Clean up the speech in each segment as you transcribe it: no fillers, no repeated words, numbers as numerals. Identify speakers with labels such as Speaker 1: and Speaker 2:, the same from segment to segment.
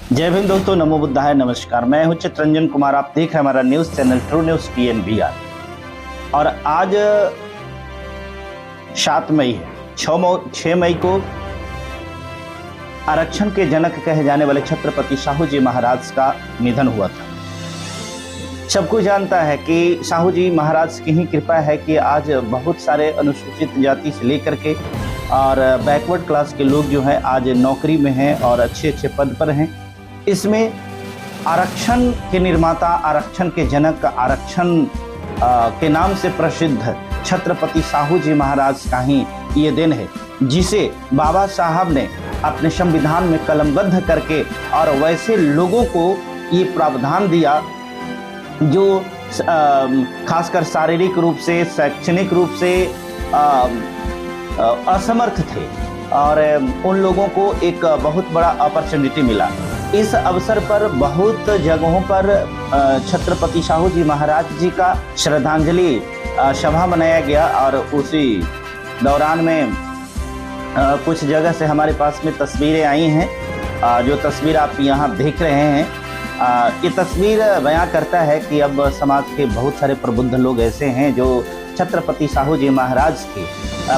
Speaker 1: जय भीम दोस्तों, नमो बुद्धाय, नमस्कार। मैं हूं चित्रंजन कुमार। आप देख रहे हैं हमारा news channel true news TNBR। और आज 7 मई है। 6 मई को आरक्षण के जनक कहे जाने वाले छत्रपति साहू जी महाराज का निधन हुआ था। सबको जानता है कि साहू जी महाराज की ही कृपा है कि आज बहुत सारे अनुसूचित जाति से लेकर के और बैकवर्ड क्लास के लोग जो हैं आज नौकरी में हैं और अच्छे अच्छे पद पर हैं। इसमें आरक्षण के निर्माता, आरक्षण के जनक, आरक्षण के नाम से प्रसिद्ध छत्रपति साहू जी महाराज का ही ये दिन है, जिसे बाबा साहब ने अपने संविधान में कलमबद्ध करके और वैसे लोगों को ये प्रावधान दिया जो खासकर शारीरिक रूप से, शैक्षणिक रूप से असमर्थ थे और उन लोगों को एक बहुत बड़ा अपॉर्चुनिटी मिला। इस अवसर पर बहुत जगहों पर छत्रपति साहू जी महाराज जी का श्रद्धांजलि सभा मनाया गया और उसी दौरान में कुछ जगह से हमारे पास में तस्वीरें आई हैं। जो तस्वीर आप यहाँ देख रहे हैं, ये तस्वीर बयां करता है कि अब समाज के बहुत सारे प्रबुद्ध लोग ऐसे हैं जो छत्रपति साहू जी महाराज के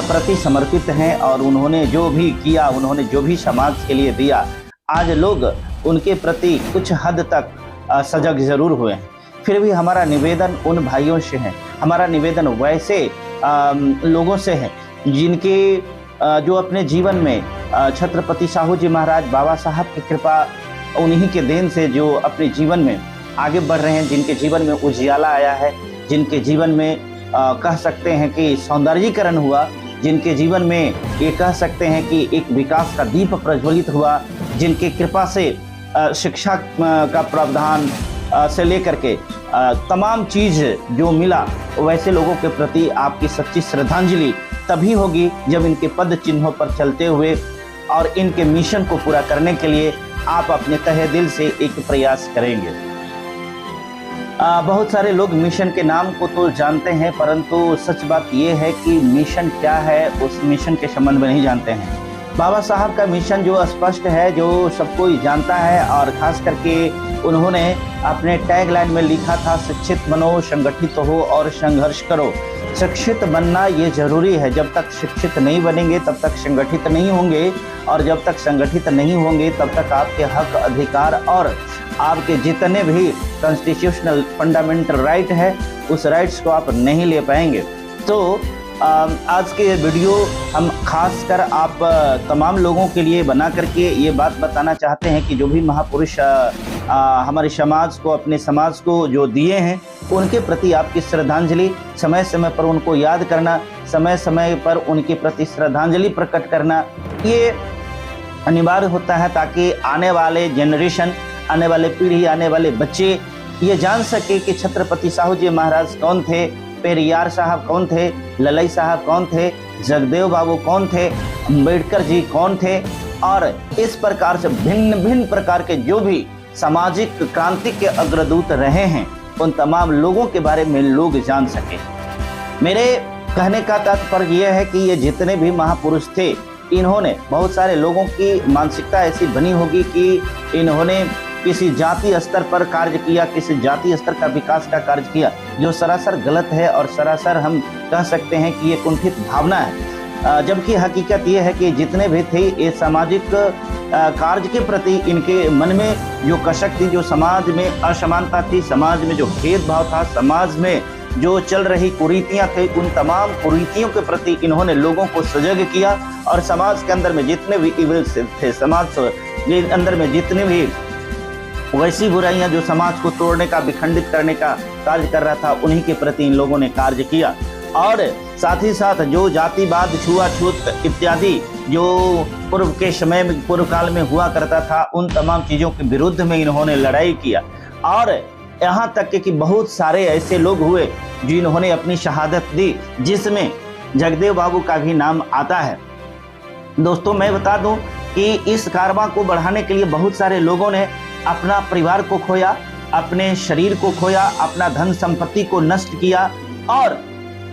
Speaker 1: प्रति समर्पित हैं और उन्होंने जो भी किया, उन्होंने जो भी समाज के लिए दिया, आज लोग उनके प्रति कुछ हद तक सजग जरूर हुए हैं। फिर भी हमारा निवेदन उन भाइयों से है, हमारा निवेदन वैसे लोगों से है जिनके जो अपने जीवन में छत्रपति साहू जी महाराज, बाबा साहब की कृपा, उन्हीं के देन से जो अपने जीवन में आगे बढ़ रहे हैं, जिनके जीवन में उजियाला आया है, जिनके जीवन में कह सकते हैं कि सौंदर्यीकरण हुआ, जिनके जीवन में ये कह सकते हैं कि एक विकास का दीप प्रज्वलित हुआ, जिनके कृपा से शिक्षा का प्रावधान से लेकर के तमाम चीज़ जो मिला, वैसे लोगों के प्रति आपकी सच्ची श्रद्धांजलि तभी होगी जब इनके पद चिन्हों पर चलते हुए और इनके मिशन को पूरा करने के लिए आप अपने तहे दिल से एक प्रयास करेंगे। बहुत सारे लोग मिशन के नाम को तो जानते हैं, परंतु सच बात यह है कि मिशन क्या है उस मिशन के संबंध में नहीं जानते हैं। बाबा साहब का मिशन जो स्पष्ट है, जो सब कोई जानता है, और खास करके उन्होंने अपने टैगलाइन में लिखा था, शिक्षित बनो, संगठित हो और संघर्ष करो। शिक्षित बनना ये जरूरी है। जब तक शिक्षित नहीं बनेंगे तब तक संगठित नहीं होंगे, और जब तक संगठित नहीं होंगे तब तक आपके हक, अधिकार और आपके जितने भी कॉन्स्टिट्यूशनल फंडामेंटल राइट है, उस राइट्स को आप नहीं ले पाएंगे। तो आज के वीडियो हम खास कर आप तमाम लोगों के लिए बना करके ये बात बताना चाहते हैं कि जो भी महापुरुष हमारे समाज को, अपने समाज को जो दिए हैं, उनके प्रति आपकी श्रद्धांजलि, समय समय पर उनको याद करना, समय समय पर उनके प्रति श्रद्धांजलि प्रकट करना, ये अनिवार्य होता है ताकि आने वाले जनरेशन, आने वाले पीढ़ी, आने वाले बच्चे ये जान सके कि छत्रपति साहू जी महाराज कौन थे, पेरियार साहब कौन थे, ललई साहब कौन थे, जगदेव बाबू कौन थे, अम्बेडकर जी कौन थे, और इस प्रकार से भिन्न भिन्न प्रकार के जो भी सामाजिक क्रांति के अग्रदूत रहे हैं, उन तमाम लोगों के बारे में लोग जान सके। मेरे कहने का तात्पर्य यह है कि ये जितने भी महापुरुष थे, इन्होंने बहुत सारे लोगों की मानसिकता ऐसी बनी होगी कि इन्होंने किसी जाति स्तर पर कार्य किया, किसी जाति स्तर का विकास का कार्य किया, जो सरासर गलत है और सरासर हम कह सकते हैं कि ये कुंठित भावना है। जबकि हकीकत ये है कि जितने भी थे, ये सामाजिक कार्य के प्रति इनके मन में जो कसक थी, जो समाज में असमानता थी, समाज में जो भेदभाव था, समाज में जो चल रही कुरीतियां थी, उन तमाम कुरीतियों के प्रति इन्होंने लोगों को सजग किया और समाज के अंदर में जितने भी इविल्स थे, समाज के अंदर में जितने भी वैसी बुराइयां जो समाज को तोड़ने का, विखंडित करने का कार्य कर रहा था, उन्हीं के प्रति इन लोगों ने कार्य किया। और साथ ही साथ जो जातिवाद, छुआछूत इत्यादि जो पूर्व के समय में, पूर्व काल में हुआ करता था, उन तमाम चीज़ों के विरुद्ध में इन्होंने लड़ाई किया। और यहाँ तक कि बहुत सारे ऐसे लोग हुए जिन्होंने अपनी शहादत दी, जिसमें जगदेव बाबू का भी नाम आता है। दोस्तों, मैं बता दूं कि इस कारवां को बढ़ाने के लिए बहुत सारे लोगों ने अपना परिवार को खोया, अपने शरीर को खोया, अपना धन संपत्ति को नष्ट किया, और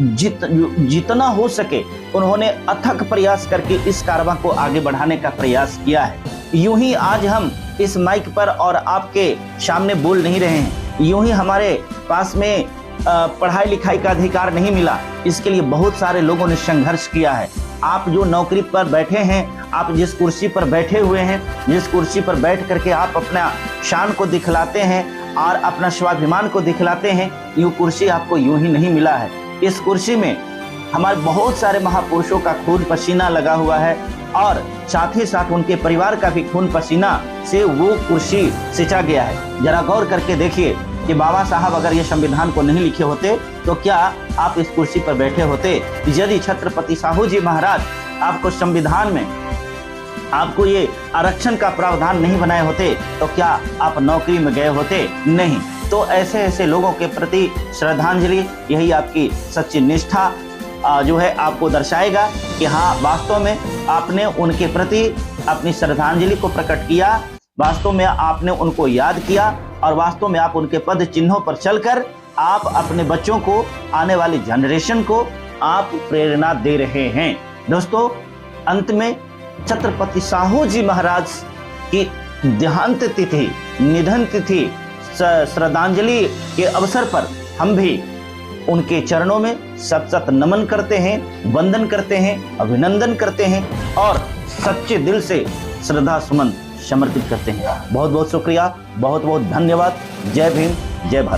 Speaker 1: जितना हो सके उन्होंने अथक प्रयास करके इस कारवां को आगे बढ़ाने का प्रयास किया है। यूं ही आज हम इस माइक पर और आपके सामने बोल नहीं रहे हैं। यूं ही हमारे पास में पढ़ाई लिखाई का अधिकार नहीं मिला, इसके लिए बहुत सारे लोगों ने संघर्ष किया है। आप जो नौकरी पर बैठे हैं, आप जिस कुर्सी पर बैठे हुए हैं, जिस कुर्सी पर बैठ करके आप अपना शान को दिखलाते हैं और अपना स्वाभिमान को दिखलाते हैं, यूँ कुर्सी आपको यूं ही नहीं मिला है। इस कुर्सी में हमारे बहुत सारे महापुरुषों का खून पसीना लगा हुआ है और साथ ही साथ उनके परिवार का भी खून पसीना से वो कुर्सी सिंचा गया है। जरा गौर करके देखिए कि बाबा साहब अगर ये संविधान को नहीं लिखे होते तो क्या आप इस कुर्सी पर बैठे होते? यदि छत्रपति साहू जी महाराज आपको संविधान में आपको ये आरक्षण का प्रावधान नहीं बनाए होते तो क्या आप नौकरी में गए होते? नहीं। तो ऐसे ऐसे लोगों के प्रति श्रद्धांजलि, यही आपकी सच्ची निष्ठा जो है आपको दर्शाएगा कि हाँ, वास्तव में आपने उनके प्रति अपनी श्रद्धांजलि को प्रकट किया, वास्तव में आपने उनको याद किया और वास्तव में आप उनके पद चिन्हों पर चलकर आप अपने बच्चों को, आने वाली जनरेशन को आप प्रेरणा दे रहे हैं। दोस्तों, अंत में छत्रपति साहू जी महाराज की देहांत तिथि, निधन तिथि, श्रद्धांजलि के अवसर पर हम भी उनके चरणों में सत सत नमन करते हैं, वंदन करते हैं, अभिनंदन करते हैं और सच्चे दिल से श्रद्धा सुमन समर्पित करते हैं। बहुत बहुत शुक्रिया, बहुत बहुत धन्यवाद। जय भीम, जय भारत।